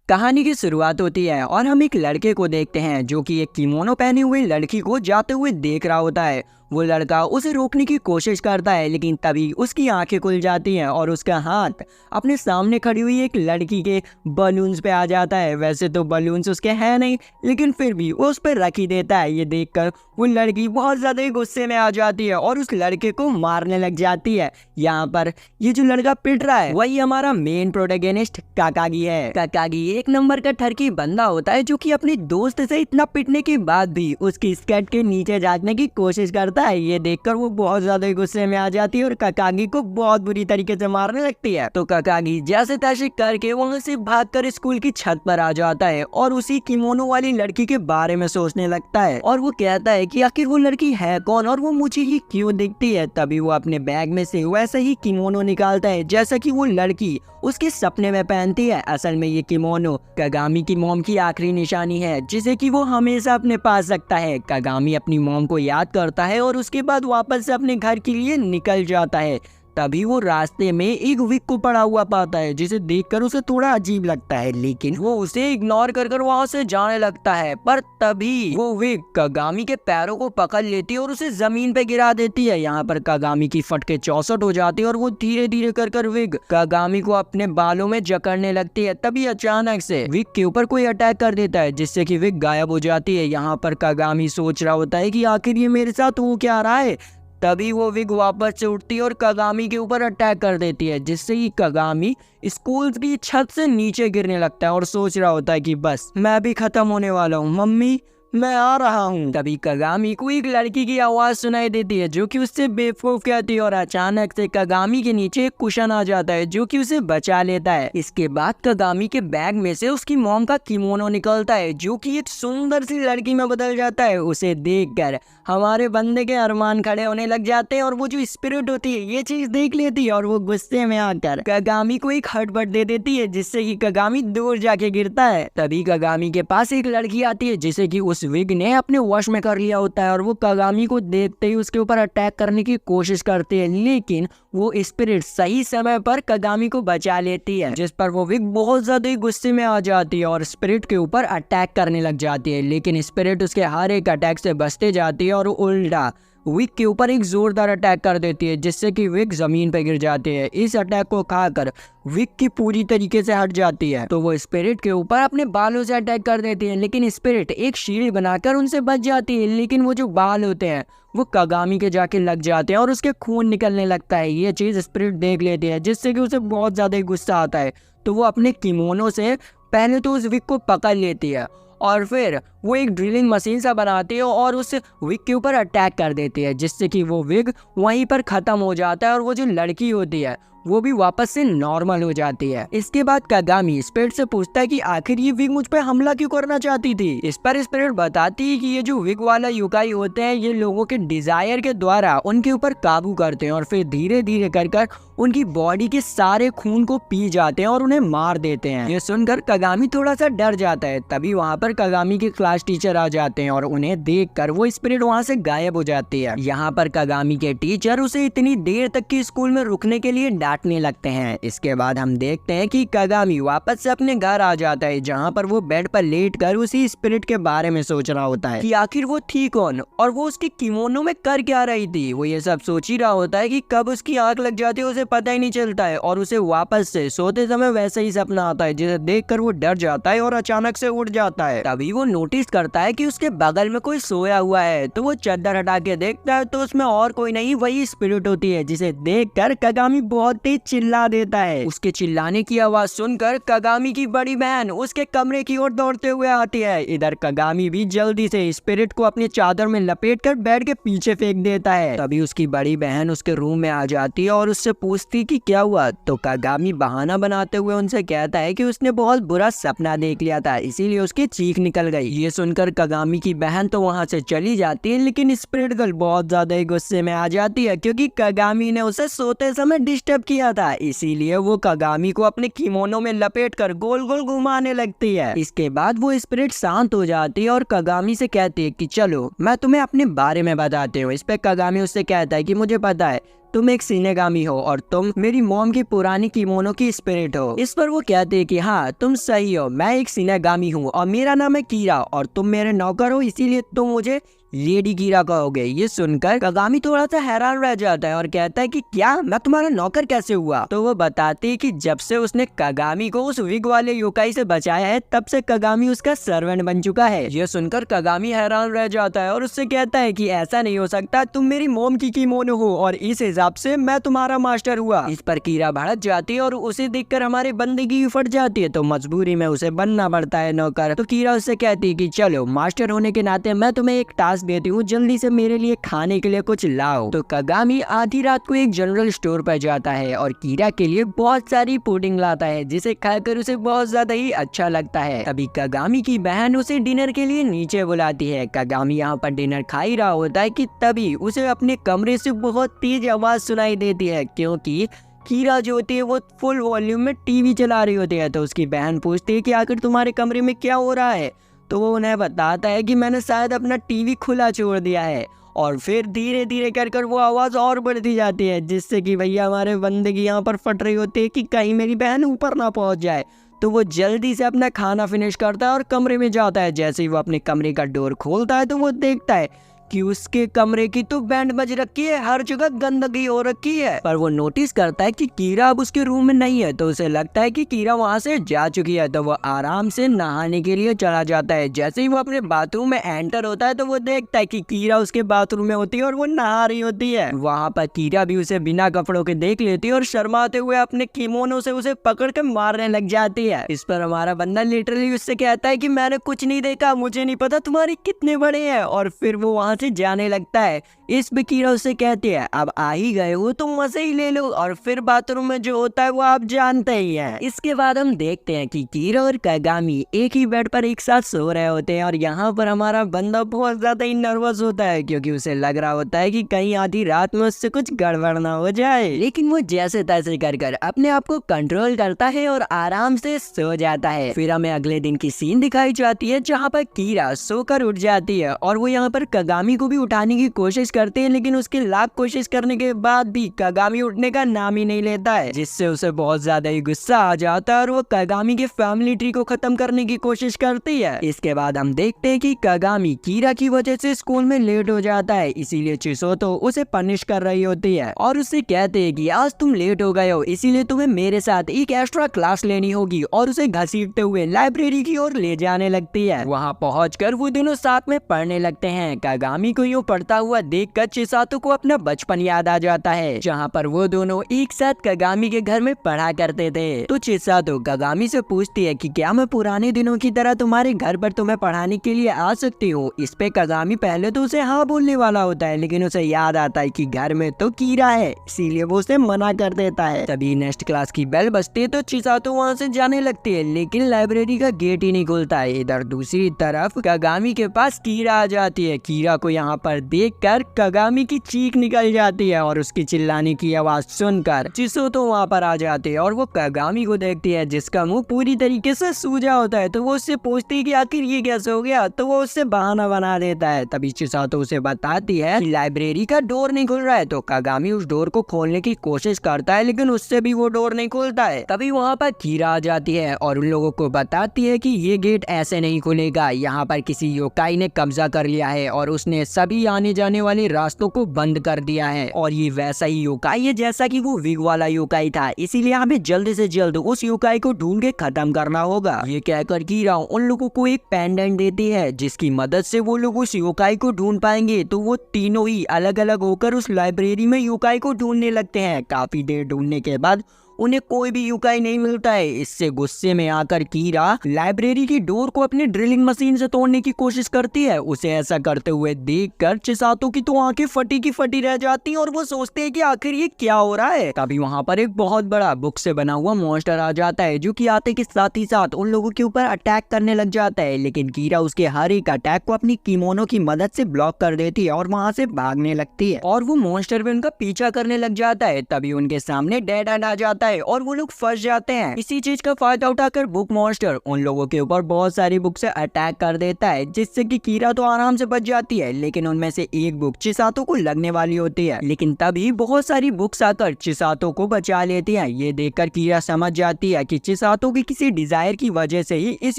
कहानी की शुरुआत होती है और हम एक लड़के को देखते हैं जो कि एक किमोनो पहनी हुई लड़की को जाते हुए देख रहा होता है। वो लड़का उसे रोकने की कोशिश करता है, लेकिन तभी उसकी आंखें खुल जाती हैं और उसका हाथ अपने सामने खड़ी हुई एक लड़की के बलून्स पे आ जाता है। वैसे तो बलून्स उसके हैं नहीं, लेकिन फिर भी वो उस पर रख ही देता है। ये देखकर वो लड़की बहुत ज्यादा ही गुस्से में आ जाती है और उस लड़के को मारने लग जाती है। यहाँ पर ये जो लड़का पिट रहा है वही हमारा मेन प्रोटैगनिस्ट काकागी है। काकागी एक नंबर का ठरकी बंदा होता है जो कि अपने दोस्त से इतना पिटने के बाद भी उसकी स्कर्ट के नीचे झांकने की कोशिश करता है। ये देखकर वो बहुत ज्यादा गुस्से में आ जाती है और काकागी को बहुत बुरी तरीके से मारने लगती है। तो काकागी जैसे तैसे करके वहाँ से भागकर स्कूल की छत पर आ जाता है और उसी किमोनो वाली लड़की के बारे में सोचने लगता है और वो कहता है कि आखिर वो लड़की है कौन और वो मुझे ही क्यों दिखती है। तभी वो अपने बैग में से वैसा ही किमोनो निकालता है जैसा कि वो लड़की उसके सपने में पहनती है। असल में ये किमोनो कागामी की मॉम की आखिरी निशानी है जिसे कि वो हमेशा अपने पास रखता है। कागामी अपनी मॉम को याद करता है और उसके बाद वापस से अपने घर के लिए निकल जाता है। तभी वो रास्ते में एक विग को पड़ा हुआ पाता है जिसे देखकर उसे थोड़ा अजीब लगता है, लेकिन वो उसे इग्नोर कर वहां से जाने लगता है। पर तभी वो विग कागामी के पैरों को पकड़ लेती है और उसे जमीन पे गिरा देती है। यहाँ पर कागामी की फटके 64 हो जाती है और वो धीरे धीरे कर विग कागामी को अपने बालों में जकड़ने लगती है। तभी अचानक से विग के ऊपर कोई अटैक कर देता है जिससे कि विग गायब हो जाती है। यहाँ पर कागामी सोच रहा होता है कि आखिर ये मेरे साथ हो क्या रहा है। तभी वो विग वापस से उठती है और कागामी के ऊपर अटैक कर देती है जिससे ही कागामी स्कूल की छत से नीचे गिरने लगता है और सोच रहा होता है कि बस मैं भी खत्म होने वाला हूँ, मम्मी मैं आ रहा हूँ। तभी कागामी को एक लड़की की आवाज सुनाई देती है जो कि उससे बेवकूफ कहती है और अचानक से कागामी के नीचे एक कुशन आ जाता है जो कि उसे बचा लेता है। इसके बाद कागामी के बैग में से उसकी मॉम का किमोनो निकलता है जो कि एक सुंदर सी लड़की में बदल जाता है। उसे देखकर हमारे बंदे के अरमान खड़े होने लग जाते हैं और वो जो स्पिरिट होती है ये चीज देख लेती है और वो गुस्से में आकर कागामी को एक हटबट दे देती है जिससे कि कागामी दूर जाके गिरता है। तभी कागामी के पास एक लड़की आती है जिसे कि उस विग ने अपने वश में कर लिया होता है और वो कागामी को देखते ही उसके ऊपर अटैक करने की कोशिश करती है, लेकिन वो स्पिरिट सही समय पर कागामी को बचा लेती है जिस पर वो विग बहुत ज्यादा गुस्से में आ जाती है और स्पिरिट के ऊपर अटैक करने लग जाती है। लेकिन स्पिरिट उसके हर एक अटैक से बचते जाती है और उल्टा विग के ऊपर एक जोरदार अटैक कर देती है जिससे कि विग जमीन पर गिर जाती है। इस अटैक को खाकर विग की पूरी तरीके से हट जाती है तो वो स्पिरिट के ऊपर अपने बालों से अटैक कर देती है, लेकिन स्पिरिट एक शील्ड बनाकर उनसे बच जाती है। लेकिन वो जो बाल होते हैं वो कागामी के जाके लग जाते हैं और उसके खून निकलने लगता है। ये चीज स्पिरिट देख लेती है जिससे कि उसे बहुत ज्यादा गुस्सा आता है। तो वो अपने किमोनो से पहले तो उस विग को पकड़ लेती है और फिर वो एक ड्रिलिंग मशीन सा बनाती है और उस विग के ऊपर अटैक कर देती है जिससे कि वो विग वहीं पर खत्म हो जाता है और वो जो लड़की होती है वो भी वापस से नॉर्मल हो जाती है। इसके बाद कागामी स्पिरिट से पूछता है कि आखिर ये विग मुझ पे हमला क्यों करना चाहती थी। इस पर स्पिरिट बताती है कि ये जो विग वाला युकाई होते हैं ये लोगों के डिजायर के द्वारा उनके ऊपर काबू करते हैं और फिर धीरे धीरे कर उनकी बॉडी के सारे खून को पी जाते हैं और उन्हें मार देते हैं। ये सुनकर कागामी थोड़ा सा डर जाता है। तभी वहाँ पर कागामी के क्लास टीचर आ जाते हैं और उन्हें देखकर वो स्पिरिट वहाँ से गायब हो जाती है। यहाँ पर कागामी के टीचर उसे इतनी देर तक की स्कूल में रुकने के लिए डांटने लगते हैं। इसके बाद हम देखते हैं कि कागामी वापस से अपने घर आ जाता है जहाँ पर वो बेड पर लेट कर उसी स्पिरिट के बारे में सोच रहा होता है कि आखिर वो थी कौन और वो उसके किमोनो में कर क्या रही थी। वो ये सब सोच ही रहा होता है कि कब उसकी आंख लग जाती है उसे पता ही नहीं चलता है और उसे वापस से सोते समय वैसा ही सपना आता है जिसे देखकर वो डर जाता है और अचानक से उठ जाता है। तभी वो नोटिस करता है कि उसके बगल में कोई सोया हुआ है तो वो चादर हटा के देखता है तो उसमें और कोई नहीं वही स्पिरिट होती है जिसे देखकर कागामी बहुत तेज चिल्ला देता है। उसके चिल्लाने की आवाज सुनकर कागामी की बड़ी बहन उसके कमरे की ओर दौड़ते हुए आती है। इधर कागामी भी जल्दी से स्पिरिट को अपनी चादर में लपेटकर बेड के पीछे फेंक देता है। तभी उसकी बड़ी बहन उसके रूम में आ जाती है और उससे पूछती कि क्या हुआ। तो कागामी बहाना बनाते हुए उनसे कहता है कि उसने बहुत बुरा सपना देख लिया था इसीलिए उसकी चीख निकल गई। ये सुनकर कागामी की बहन तो वहाँ से चली जाती है, लेकिन स्पिरिट गर्ल बहुत ज्यादा ही गुस्से में आ जाती है क्योंकि कागामी ने उसे सोते समय डिस्टर्ब किया था। इसीलिए वो कागामी को अपने किमोनो में लपेटकर गोल गोल घुमाने लगती है। इसके बाद वो स्पिरिट शांत हो जाती है और कागामी से कहती है कि चलो मैं तुम्हें अपने बारे में बताती हूँ। इस पे कागामी उससे कहता है कि मुझे पता है तुम एक सिनेगामी हो और तुम मेरी मॉम की पुरानी किमोनो की स्पिरिट हो। इस पर वो कहते हैं कि हाँ तुम सही हो, मैं एक सिनेगामी हूँ और मेरा नाम है कीरा और तुम मेरे नौकर हो, इसीलिए तुम मुझे लेडी कीरा कहोगे। ये सुनकर कागामी थोड़ा सा हैरान रह जाता है और कहता है कि क्या मैं तुम्हारा नौकर कैसे हुआ। तो वो बताती है कि जब से उसने कागामी को उस विग वाले योकाई से बचाया है तब से कागामी उसका सर्वेंट बन चुका है। ये सुनकर कागामी हैरान रह जाता है और उससे कहता है कि ऐसा नहीं हो सकता, तुम मेरी मोम की किमोनो हो और इस हिसाब से मैं तुम्हारा मास्टर हुआ। इस पर कीरा भड़क जाती है और उसे देखकर हमारे बंदगी फट जाती है, तो मजबूरी में उसे बनना पड़ता है नौकर। तो कीरा उससे कहती है कि चलो मास्टर होने के नाते मैं तुम्हें एक टास्क देती हूँ, जल्दी से मेरे लिए खाने के लिए कुछ लाओ। तो कागामी आधी रात को एक जनरल स्टोर पर जाता है और कीरा के लिए बहुत सारी पुडिंग लाता है, जिसे खाकर उसे बहुत ज्यादा ही अच्छा लगता है। तभी कागामी की बहन उसे डिनर के लिए नीचे बुलाती है। कागामी यहाँ पर डिनर खा ही रहा होता है कि तभी उसे अपने कमरे से बहुत तेज आवाज सुनाई देती है, क्योंकि कीरा जो होती है वो फुल वॉल्यूम में टीवी चला रही होती है। तो उसकी बहन पूछती है कि आखिर तुम्हारे कमरे में क्या हो रहा है। तो वो उन्हें बताता है कि मैंने शायद अपना टीवी खुला छोड़ दिया है, और फिर धीरे धीरे कर वो आवाज़ और बढ़ती जाती है, जिससे कि भैया हमारे बंदे की यहाँ पर फट रही होती है कि कहीं मेरी बहन ऊपर ना पहुँच जाए। तो वो जल्दी से अपना खाना फिनिश करता है और कमरे में जाता है। जैसे ही वो अपने कमरे का डोर खोलता है तो वो देखता है कि उसके कमरे की तो बैंड बज रखी है, हर जगह गंदगी हो रखी है। पर वो नोटिस करता है कि कीरा अब उसके रूम में नहीं है, तो उसे लगता है कि कीरा वहां से जा चुकी है। तो वो आराम से नहाने के लिए चला जाता है। जैसे ही वो अपने बाथरूम में एंटर होता है तो वो देखता है कि कीरा उसके बाथरूम में होती है और वो नहा रही होती है। वहां पर कीरा भी उसे बिना कपड़ों के देख लेती है और शर्माते हुए अपने किमोनो से उसे पकड़ कर मारने लग जाती है। इस पर हमारा बंदा लिटरली उससे कहता है कि मैंने कुछ नहीं देखा, मुझे नहीं पता तुम्हारे कितने बड़े हैं, और फिर वो वहां से जाने लगता है। इस पे कीरा उससे कहती है अब आ ही गए हो तो मजे ही ले लो, और फिर बाथरूम में जो होता है वो आप जानते ही हैं। इसके बाद हम देखते हैं कि कीरा और कागामी एक ही बेड पर एक साथ सो रहे होते हैं और यहाँ पर हमारा बंदा बहुत ज्यादा ही नर्वस होता है, क्योंकि उसे लग रहा होता है कि कहीं आधी रात में उससे कुछ गड़बड़ ना हो जाए। लेकिन वो जैसे तैसे कर अपने आप को कंट्रोल करता है और आराम से सो जाता है। फिर हमें अगले दिन की सीन दिखाई जाती है जहाँ पर कीरा सोकर उठ जाती है और वो यहाँ पर कागामी को भी उठाने की कोशिश करते हैं, लेकिन उसके लाख कोशिश करने के बाद भी कागामी उठने का नाम ही नहीं लेता है, जिससे उसे बहुत ज्यादा ही गुस्सा आ जाता है और वो कागामी के फैमिली ट्री को खत्म करने की कोशिश करती है। इसके बाद हम देखते हैं कि कागामी कीरा की वजह से स्कूल में लेट हो जाता है, इसीलिए चिसोतो उसे पनिश कर रही होती है और उससे कहते हैं कि आज तुम लेट हो गए हो, इसीलिए तुम्हें मेरे साथ एक एक्स्ट्रा क्लास लेनी होगी, और उसे घसीटते हुए लाइब्रेरी की ओर ले जाने लगती है। वहाँ पहुंचकर वो दोनों साथ में पढ़ने लगते हैं। कागामी को यूँ पढ़ता हुआ देखकर चिसातो को अपना बचपन याद आ जाता है, जहाँ पर वो दोनों एक साथ कागामी के घर में पढ़ा करते थे। तो चिसातो कागामी से पूछती है कि क्या मैं पुराने दिनों की तरह तुम्हारे घर पर तुम्हें पढ़ाने के लिए आ सकती हूँ। इस पे कागामी पहले तो उसे हाँ बोलने वाला होता है, लेकिन उसे याद आता है कि घर में तो कीरा है, इसीलिए वो उसे मना कर देता है। तभी नेक्स्ट क्लास की बेल बजती है तो चिसातो वहाँ से जाने लगती है, लेकिन लाइब्रेरी का गेट ही नहीं खुलता है। इधर दूसरी तरफ कागामी के पास कीरा आ जाती है। कीरा को यहाँ पर देखकर कागामी की चीख निकल जाती है और उसकी चिल्लाने की आवाज सुनकर चिसोतो वहाँ पर आ जाती है और वो कागामी को देखती है जिसका मुंह पूरी तरीके से सूजा होता है। तो वो उससे पूछती है कि आखिर ये कैसे हो गया, तो वो उससे बहाना बना देता है। तभी चिसोतो उसे बताती है कि लाइब्रेरी का डोर नहीं खुल रहा है। तो कागामी उस डोर को खोलने की कोशिश करता है, लेकिन उससे भी वो डोर नहीं खुलता है। तभी वहाँ पर कीरा आ जाती है और उन लोगों को बताती है कि ये गेट ऐसे नहीं खुलेगा, यहाँ पर किसी योकाई ने कब्जा कर लिया है और उसने सभी आने जाने वाले रास्तों को बंद कर दिया है, और ये वैसा ही योकाई है जैसा कि वो विग वाला योकाई था, इसीलिए हमें जल्द से जल्द उस योकाई को ढूंढ के खत्म करना होगा। ये कहकर कीरा उन लोगों को एक पेंडेंट देती है जिसकी मदद से वो लोग उस योकाई को ढूंढ पाएंगे। तो वो तीनों ही अलग अलग होकर उस लाइब्रेरी में योकाई को ढूंढने लगते हैं। काफी देर ढूंढने के बाद उन्हें कोई भी युकाई नहीं मिलता है। इससे गुस्से में आकर कीरा लाइब्रेरी की डोर को अपनी ड्रिलिंग मशीन से तोड़ने की कोशिश करती है। उसे ऐसा करते हुए देखकर चिसातो की तो आंखें फटी की फटी रह जाती हैं और वो सोचते हैं कि आखिर ये क्या हो रहा है। तभी वहाँ पर एक बहुत बड़ा बुक से बना हुआ मॉन्स्टर आ जाता है जो कि आते के साथ ही साथ उन लोगों के ऊपर अटैक करने लग जाता है, लेकिन कीरा उसके हर एक अटैक को अपनी किमोनो की मदद से ब्लॉक कर देती है और वहाँ से भागने लगती है और वो मॉन्स्टर भी उनका पीछा करने लग जाता है। तभी उनके सामने डेड एंड आ जाता जाता है और वो लोग फंस जाते हैं। इसी चीज का फायदा उठाकर बुक मॉन्स्टर उन लोगों के ऊपर बहुत सारी बुक से अटैक कर देता है, जिससे कि कीरा तो आराम से बच जाती है, लेकिन उनमें से एक बुक चिसातो को लगने वाली होती है। लेकिन तभी बहुत सारी बुक्स आकर चिसातो को बचा लेती हैं। ये देखकर कीरा समझ जाती है कि चिसातो की किसी डिजायर की वजह से ही इस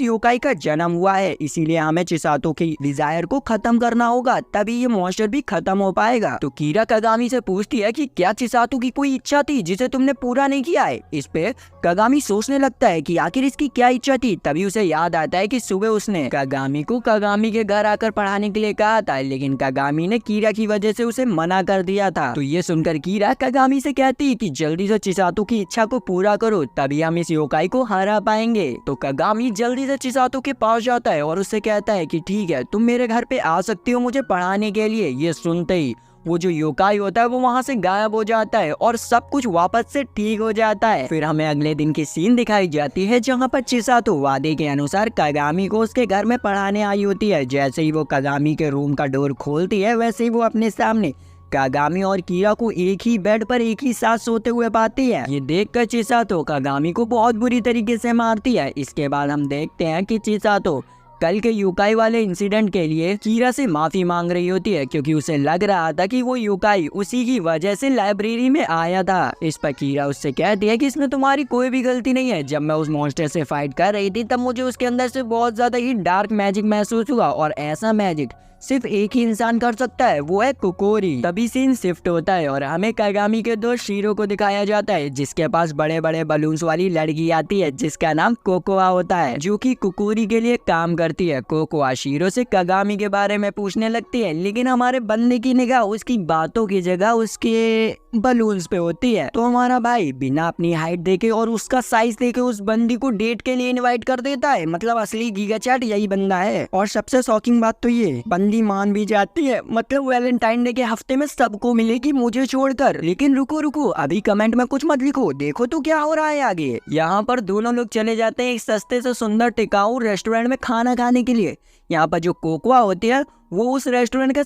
योकाई का जन्म हुआ है, इसीलिए हमें चिसातो की डिजायर को खत्म करना होगा, तभी ये मॉन्स्टर भी खत्म हो पाएगा। तो कीरा कागामी से पूछती है कि क्या चिसातो की कोई इच्छा थी जिसे तुमने पूरा नहीं किया है। इस पे कागामी सोचने लगता है कि आखिर इसकी क्या इच्छा थी। तभी उसे याद आता है कि सुबह उसने कागामी को कागामी के घर आकर पढ़ाने के लिए कहा था, लेकिन कागामी ने कीरा की वजह से उसे मना कर दिया था। तो ये सुनकर कीरा कागामी से कहती है कि जल्दी से चिसातो की इच्छा को पूरा करो, तभी हम इस योकाई को हरा पाएंगे। तो कागामी जल्दी से चिसातो के पास जाता है और उससे कहता है कि ठीक है, तुम मेरे घर पे आ सकती हो मुझे पढ़ाने के लिए। ये सुनते ही वो जो योकाई होता है वो वहाँ से गायब हो जाता है और सब कुछ वापस से ठीक हो जाता है। फिर हमें अगले दिन की सीन दिखाई जाती है, जहाँ पर चिसातो वादे के अनुसार कागामी को उसके घर में पढ़ाने आई होती है। जैसे ही वो कागामी के रूम का डोर खोलती है, वैसे ही वो अपने सामने कागामी और कीरा को एक ही बेड पर एक ही साथ सोते हुए पाती है। ये देखकर चिसातो कागामी को बहुत बुरी तरीके से मारती है। इसके बाद हम देखते हैं कि चिसातो कल के योकाई वाले इंसिडेंट के लिए कीरा से माफी मांग रही होती है, क्योंकि उसे लग रहा था कि वो योकाई उसी की वजह से लाइब्रेरी में आया था। इस पर कीरा उससे कहती है कि इसमें तुम्हारी कोई भी गलती नहीं है। जब मैं उस मॉन्स्टर से फाइट कर रही थी तब मुझे उसके अंदर से बहुत ज्यादा ही डार्क मैजिक महसूस हुआ, और ऐसा मैजिक सिर्फ एक ही इंसान कर सकता है, वो है कोकोरी। तभी सीन शिफ्ट होता है और हमें कागामी के दोस्त शीरो को दिखाया जाता है, जिसके पास बड़े बड़े बलून्स वाली लड़की आती है जिसका नाम कोकोआ होता है, जो कि कोकोरी के लिए काम करती है। कोकोआ शीरो से कागामी के बारे में पूछने लगती है, लेकिन हमारे बंदे की निगाह उसकी बातों की जगह उसके बलून्स पे होती है। तो हमारा भाई बिना अपनी हाइट देखे और उसका साइज देखे उस बंदी को डेट के लिए इनवाइट कर देता है। मतलब असली गीगा चैट यही बंदा है। और सबसे शॉकिंग बात तो ये बंदी मान भी जाती है, मतलब वैलेंटाइन डे के हफ्ते में सबको मिलेगी मुझे छोड़कर। लेकिन रुको रुको, अभी कमेंट में कुछ मत लिखो, देखो तो क्या हो रहा है आगे। यहाँ पर दोनों लोग चले जाते हैं एक सस्ते से सुंदर टिकाऊ रेस्टोरेंट में खाना खाने के लिए। यहाँ पर जो कोकोआ होती है वो उस रेस्टोरेंट का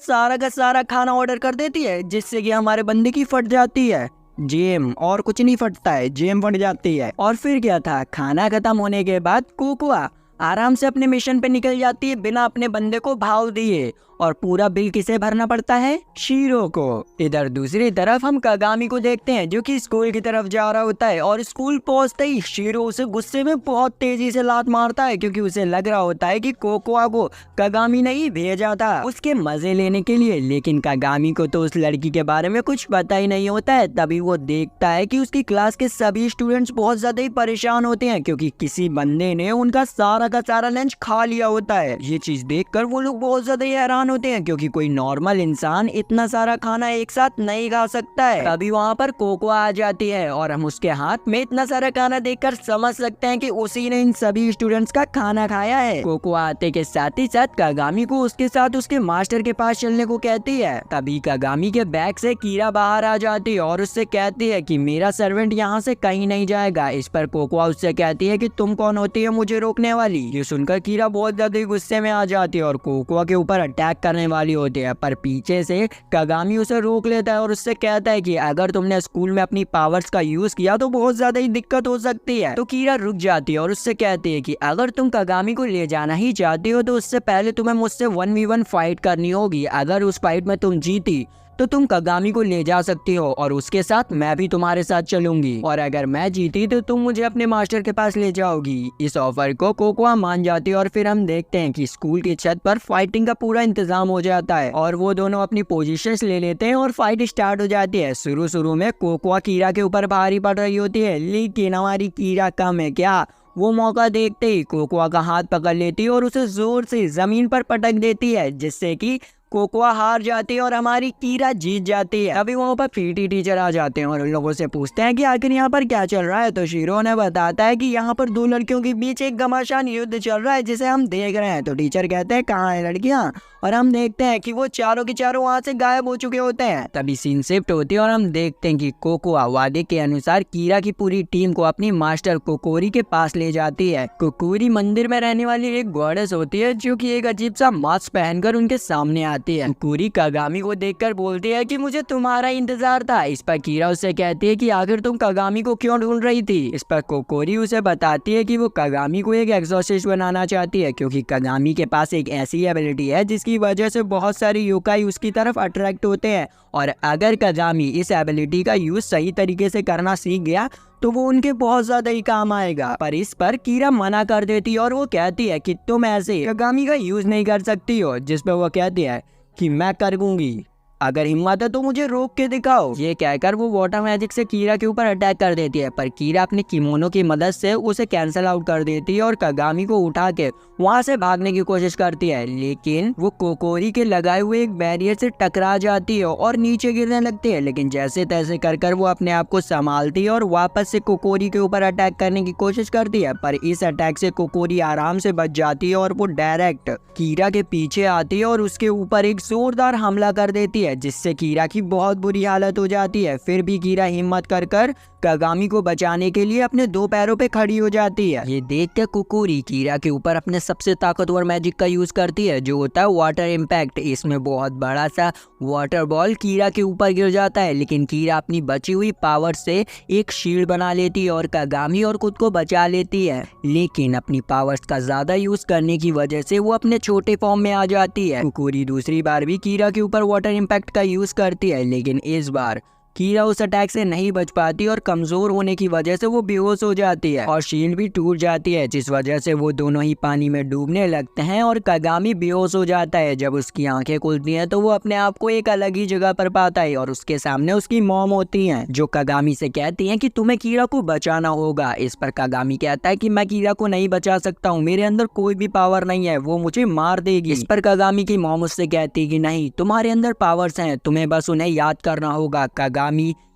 सारा खाना ऑर्डर कर देती है, जिससे कि हमारे बंदे की फट जाती है जेम, और कुछ नहीं फटता है, जेम फट जाती है। और फिर क्या था, खाना खत्म होने के बाद कोकोआ आराम से अपने मिशन पे निकल जाती है बिना अपने बंदे को भाव दिए, और पूरा बिल किसे भरना पड़ता है, शीरो को। इधर दूसरी तरफ हम कागामी को देखते हैं, जो कि स्कूल की तरफ जा रहा होता है, और स्कूल पहुंचते ही शीरो उसे गुस्से में बहुत तेजी से लात मारता है, क्योंकि उसे लग रहा होता है कि कोकोआ को कागामी ने ही भेजा था उसके मजे लेने के लिए। लेकिन कागामी को तो उस लड़की के बारे में कुछ पता ही नहीं होता है। तभी वो देखता है कि उसकी क्लास के सभी स्टूडेंट्स बहुत ज्यादा ही परेशान होते हैं, क्योंकि किसी बंदे ने उनका सारा का सारा लंच खा लिया होता है। ये चीज देखकर वो लोग बहुत ज्यादा ही हैरान होते हैं, क्योंकि कोई नॉर्मल इंसान इतना सारा खाना एक साथ नहीं खा सकता है। तभी वहाँ पर कोकोआ आ जाती है, और हम उसके हाथ में इतना सारा खाना देखकर समझ सकते हैं कि उसी ने इन सभी स्टूडेंट्स का खाना खाया है। कोकोआ आते के साथ ही साथ कागामी को उसके साथ उसके मास्टर के पास चलने को कहती है। तभी कागामी के बैग से कीरा बाहर आ जाती है और उससे कहती है कि मेरा सर्वेंट यहाँ से कहीं नहीं जाएगा। इस पर कोकोआ उससे कहती है कि तुम कौन होती है मुझे रोकने वाली। ये सुनकर कीरा बहुत ज्यादा गुस्से में आ जाती है और कोकोआ के ऊपर अटैक करने वाली होती है, पर पीछे से कागामी उसे रोक लेता है और उससे कहता है कि अगर तुमने स्कूल में अपनी पावर्स का यूज किया तो बहुत ज्यादा ही दिक्कत हो सकती है। तो कीरा रुक जाती है और उससे कहती है कि अगर तुम कागामी को ले जाना ही चाहती हो तो उससे पहले तुम्हें मुझसे 1v1 फाइट करनी होगी। अगर उस फाइट में तुम जीती तो तुम कागामी को ले जा सकती हो, और उसके साथ मैं भी तुम्हारे साथ चलूंगी, और अगर मैं जीती तो तुम मुझे अपने मास्टर के पास ले जाओगी। इस ऑफर को कोकोआ मान जाती है, और फिर हम देखते हैं कि स्कूल की छत पर फाइटिंग का पूरा इंतजाम हो जाता है, और वो दोनों अपनी पोजीशंस ले लेते हैं और फाइट स्टार्ट हो जाती है। शुरू में कोकोआ कीरा के ऊपर भारी पड़ रही होती है, लेकिन हमारी कीरा कम है क्या, वो मौका देखते ही कोकोआ का हाथ पकड़ लेती है और उसे जोर से जमीन पर पटक देती है, जिससे कि कोकोआ हार जाती है और हमारी कीरा जीत जाती है। अभी वहाँ पर पीटी टीचर आ जाते हैं और उन लोगों से पूछते हैं कि आखिर यहाँ पर क्या चल रहा है। तो शीरो ने बताता है कि यहाँ पर दो लड़कियों के बीच एक घमासान युद्ध चल रहा है जिसे हम देख रहे हैं। तो टीचर कहते हैं कहाँ है लड़कियाँ, और हम देखते हैं कि वो चारों के चारों वहाँ से गायब हो चुके होते हैं। तभी सीन शिफ्ट होती है और हम देखते हैं कि कोकोआ वादे के अनुसार कीरा की पूरी टीम को अपनी मास्टर कोकोरी के पास ले जाती है। कोकोरी मंदिर में रहने वाली एक गॉडेस होती है, जो कि एक अजीब सा मास्क पहनकर उनके सामने आती जाती है। कुकुरी कागामी को देखकर बोलती है कि मुझे तुम्हारा इंतजार था। इस पर कीरा उससे कहती है कि आखिर तुम कागामी को क्यों ढूंढ रही थी। इस पर कोकोरी उसे बताती है कि वो कागामी को एक एग्जॉर्सिस्ट बनाना चाहती है, क्योंकि कागामी के पास एक ऐसी एबिलिटी है जिसकी वजह से बहुत सारे योकाई उसकी तरफ अट्रैक्ट होते हैं, और अगर कागामी इस एबिलिटी का यूज सही तरीके से करना सीख गया तो वो उनके बहुत ज्यादा ही काम आएगा। पर इस पर कीरा मना कर देती है और वो कहती है कि तुम ऐसे कागामी का यूज नहीं कर सकती हो, जिस पे वो कहती है कि मैं करूंगी, अगर हिम्मत है तो मुझे रोक के दिखाओ। ये कहकर वो वाटर मैजिक से कीरा के ऊपर अटैक कर देती है, पर कीरा अपने किमोनो की मदद से उसे कैंसिल आउट कर देती है और कागामी को उठा के वहां से भागने की कोशिश करती है, लेकिन वो कोकोरी के लगाए हुए एक बैरियर से टकरा जाती है और नीचे गिरने लगती है। लेकिन जैसे तैसे कर वो अपने आप को संभालती है और वापस से कोकोरी के ऊपर अटैक करने की कोशिश करती है, पर इस अटैक से कोकोरी आराम से बच जाती है और वो डायरेक्ट कीरा के पीछे आती है और उसके ऊपर एक जोरदार हमला कर देती है, जिससे कीरा की बहुत बुरी हालत हो जाती है। फिर भी कीरा हिम्मत कर कागामी को बचाने के लिए अपने दो पैरों पे खड़ी हो जाती है। ये देखकर कुकुरी कीरा के ऊपर अपने सबसे ताकतवर मैजिक का यूज करती है, जो होता है वाटर इम्पैक्ट। इसमें बहुत बड़ा सा वाटर बॉल कीरा के ऊपर गिर जाता है, लेकिन कीरा अपनी बची हुई पावर से एक शील्ड बना लेती है और कागामी और खुद को बचा लेती है। लेकिन अपनी पावर्स का ज्यादा यूज करने की वजह से वो अपने छोटे फॉर्म में आ जाती है। कुकुरी दूसरी बार भी कीरा के ऊपर वाटर इम्पैक्ट का यूज करती है, लेकिन इस बार कीरा उस अटैक से नहीं बच पाती और कमजोर होने की वजह से वो बेहोश हो जाती है और शील्ड भी टूट जाती है, जिस वजह से वो दोनों ही पानी में डूबने लगते हैं और कागामी बेहोश हो जाता है। जब उसकी आंखें खुलती हैं तो वो अपने आप को एक अलग ही जगह पर पाता है और उसके सामने उसकी मॉम होती हैं, जो कागामी से कहती हैं कि तुम्हें कीरा को बचाना होगा। इस पर कागामी कहता है कि मैं कीरा को नहीं बचा सकता हूँ, मेरे अंदर कोई भी पावर नहीं है, वो मुझे मार देगी। इस पर कागामी की मॉम उससे कहती है कि नहीं, तुम्हारे अंदर पावर्स हैं, तुम्हें बस उन्हें याद करना होगा। कागामी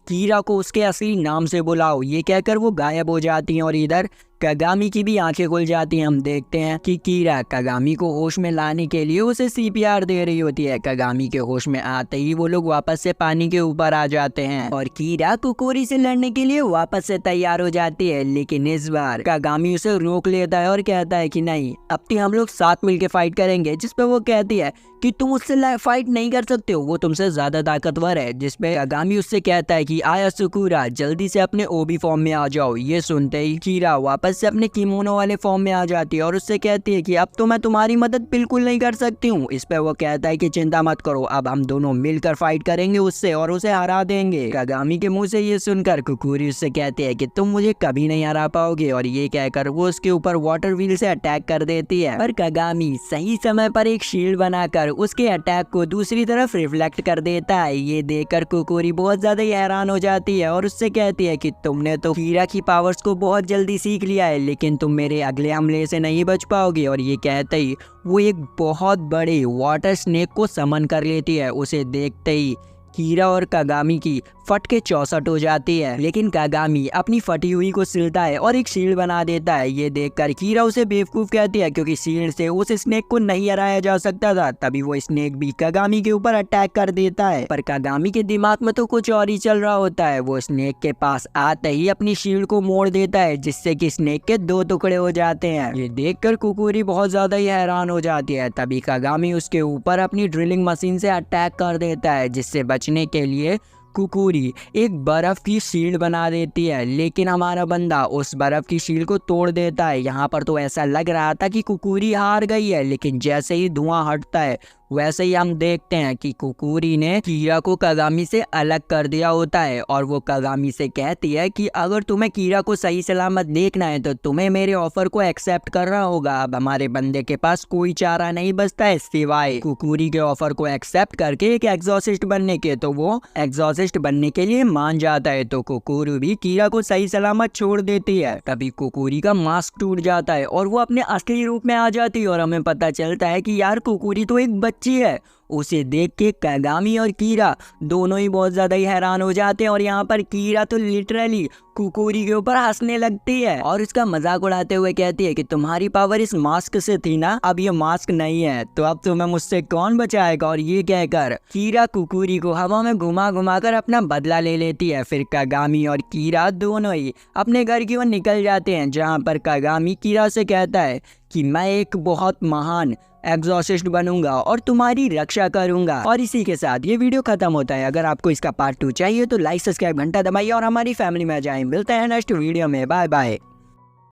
कीरा को उसके असली नाम से बुलाओ। ये कहकर वो गायब हो जाती हैं और इधर कागामी की भी आंखें खुल जाती हैं। हम देखते हैं कि कीरा कागामी को होश में लाने के लिए उसे सीपीआर दे रही होती है। कागामी के होश में आते ही वो लोग वापस से पानी के ऊपर आ जाते हैं और कीरा कुकुरी से लड़ने के लिए वापस से तैयार हो जाती है, लेकिन इस बार कागामी उसे रोक लेता है और कहता है कि नहीं, अब तो हम लोग साथ मिलकर फाइट करेंगे। जिस पे वो कहती है कि तुम उससे फाइट नहीं कर सकते हो, वो तुमसे ज्यादा ताकतवर है। जिसपे कागामी उससे कहता है कि आया सुकुरा, जल्दी से अपने ओबी फॉर्म में आ जाओ। ये सुनते ही कीरा वापस से अपने किमोनो वाले फॉर्म में आ जाती है और उससे कहती है कि अब तो मैं तुम्हारी मदद बिल्कुल नहीं कर सकती हूँ। इस पे वो कहता है कि चिंता मत करो, अब हम दोनों मिलकर फाइट करेंगे उससे और उसे हरा देंगे। कागामी के मुंह से ये सुनकर कुकुरी उससे कहती है कि तुम मुझे कभी नहीं हरा पाओगे, और ये कहकर वो उसके ऊपर वाटर व्हील से अटैक कर देती है। पर कागामी सही समय पर एक शील्ड बनाकर उसके अटैक को दूसरी तरफ रिफ्लेक्ट कर देता है। ये देखकर कुकुरी बहुत ज्यादा हैरान हो जाती है और उससे कहती है कि तुमने तो कीरा की पावर्स को बहुत जल्दी सीख लिया है, लेकिन तुम मेरे अगले हमले से नहीं बच पाओगे। और ये कहते ही वो एक बहुत बड़े वाटर स्नेक को समन कर लेती है। उसे देखते ही कीरा और कागामी की फट के 64 हो जाती है, लेकिन कागामी अपनी फटी हुई को सिलता है और एक शील्ड बना देता है। ये देखकर कीरा उसे बेवकूफ कहती है, क्योंकि शील्ड से उस स्नेक को नहीं हराया जा सकता था। तभी वो स्नेक भी कागामी के ऊपर अटैक कर देता है, पर कागामी के दिमाग में तो कुछ और ही चल रहा होता है। वो स्नेक के पास आते ही अपनी शील्ड को मोड़ देता है, जिससे कि स्नेक के 2 टुकड़े हो जाते हैं। ये देखकर कुकुरी बहुत ज्यादा ही हैरान हो जाती है। तभी कागामी उसके ऊपर अपनी ड्रिलिंग मशीन से अटैक कर देता है, जिससे बचने के लिए कुकुरी एक बर्फ की शील्ड बना देती है, लेकिन हमारा बंदा उस बर्फ की शील्ड को तोड़ देता है। यहाँ पर तो ऐसा लग रहा था कि कुकुरी हार गई है, लेकिन जैसे ही धुआं हटता है वैसे ही हम देखते हैं कि कुकुरी ने कीरा को कागामी से अलग कर दिया होता है और वो कागामी से कहती है कि अगर तुम्हें कीरा को सही सलामत देखना है तो तुम्हें मेरे ऑफर को एक्सेप्ट करना होगा। अब हमारे बंदे के पास कोई चारा नहीं बचता है सिवाय कुकुरी के ऑफर को एक्सेप्ट करके एक एग्जॉसिस्ट बनने के। तो वो एग्जॉसिस्ट बनने के लिए मान जाता है, तो कुकुरी भी कीरा को सही सलामत छोड़ देती है। तभी कुकुरी का मास्क टूट जाता है और वो अपने असली रूप में आ जाती है और हमें पता चलता है कि यार कुकुरी तो एक बच्ची है। उसे देख के कागामी और कीरा दोनों ही बहुत ज्यादा ही हैरान हो जाते हैं और यहाँ पर कीरा तो लिटरली कुकुरी के ऊपर हंसने लगती है और इसका मजाक उड़ाते हुए कहती है कि तुम्हारी पावर इस मास्क से थी ना, अब ये मास्क नहीं है, तो अब तुम्हें मुझसे कौन बचाएगा। और ये कहकर कीरा कुकुरी को हवा में घुमा घुमा कर अपना बदला ले लेती है। फिर कागामी और कीरा दोनों ही अपने घर की ओर निकल जाते हैं, जहाँ पर कागामी कीरा से कहता है कि मैं एक बहुत महान एग्जॉर्सिस्ट बनूंगा और तुम्हारी रक्षा करूंगा। और इसी के साथ ये वीडियो खत्म होता है। अगर आपको इसका पार्ट 2 चाहिए तो लाइक सब्सक्राइब घंटा दबाइए और हमारी फैमिली में जाएं। मिलते हैं नेक्स्ट वीडियो में। Bye bye.